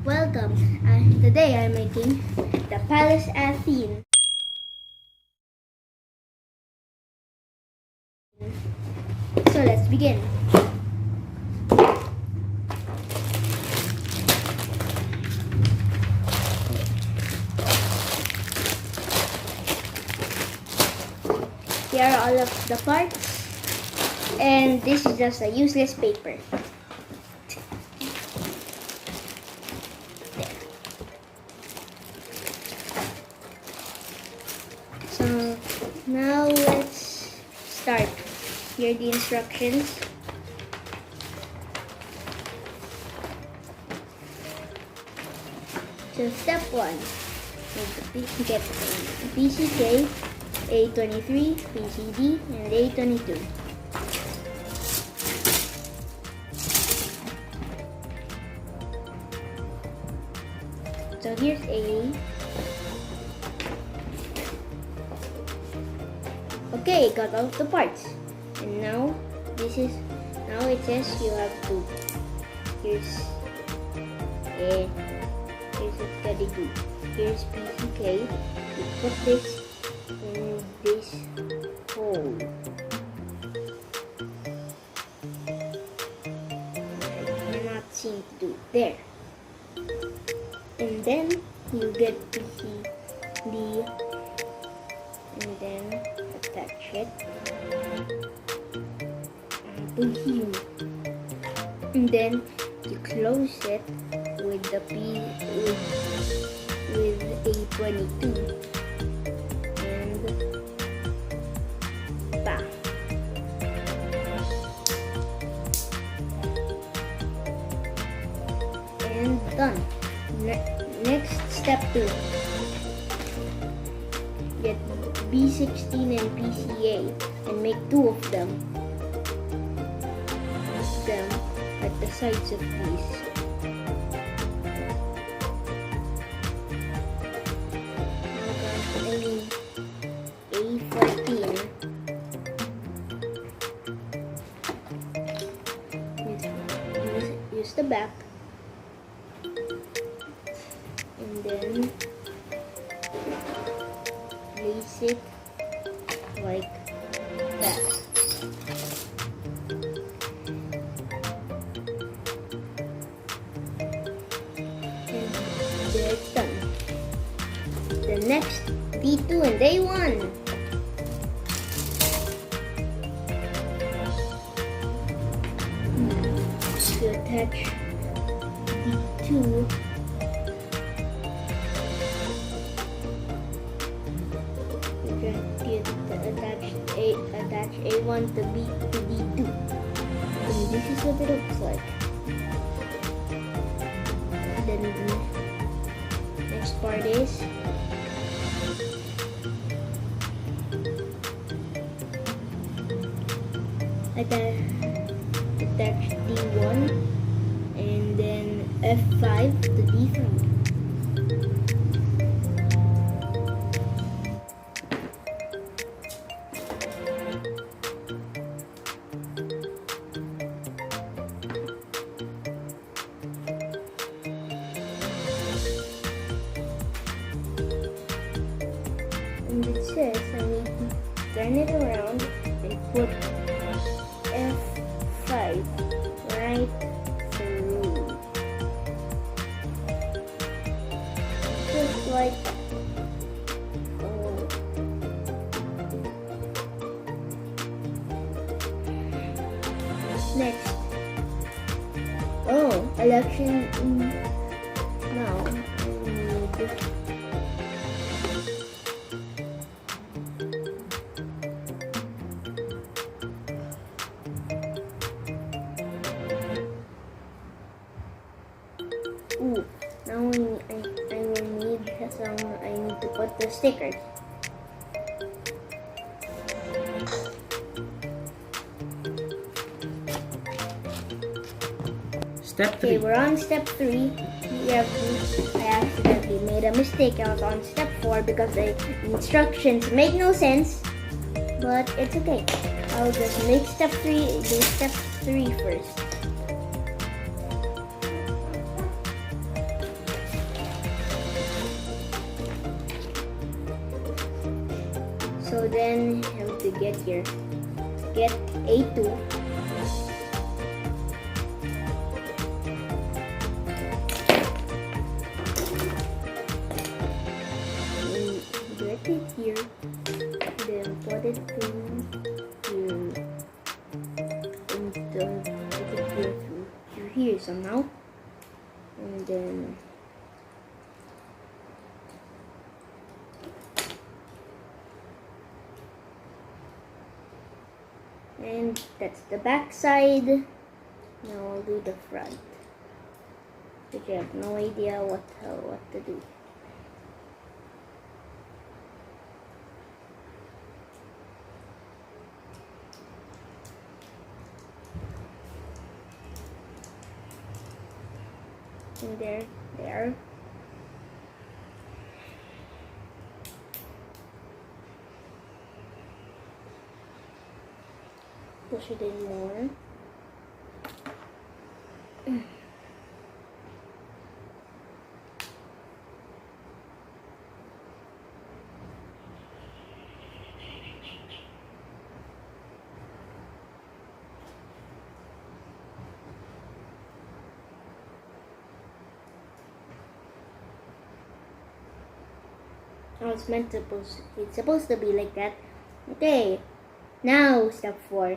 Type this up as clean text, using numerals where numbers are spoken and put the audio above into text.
Welcome. Today I'm making the Palace Athene. So let's begin. Here are all of the parts, and this is just a useless paper. So now let's start. Here are the instructions. So step 1, get PCK, A23, PCD, and A22. So here's A. Okay, got all of the parts. And now it says you have to. Here's study group. Here's PCK. You put this in this hole. I cannot seem to do it there. And then you get PCD and then attach it and here. And then you close it with the with A22 and bam. And done. Next, step 2. Get B16 and PCA and make 2 of them. Put them at the sides of these. A14. Use the back. And then place it like that. And there it's done. The next D2 and A1. To attach D2. Attach A1 to D2. And this is what it looks like. Then the next part is attach D1 and then F5 to D3. And it says I need to turn it around and put F5 right through. Just like that. Next. Election. Now I need now I will need I need to put the stickers. Step 3. Okay, we're on step 3. I accidentally made a mistake. I was on step 4 because the instructions make no sense. But it's okay. I'll just make step 3, do step 3 first. So then I have to get here. Get A2. Get it here. Then put it in here. And put it here through here somehow. And then and that's the back side. Now I'll do the front, which I have no idea what to do. And there. Push it in more. Oh, it's supposed to be like that. Okay, now step 4.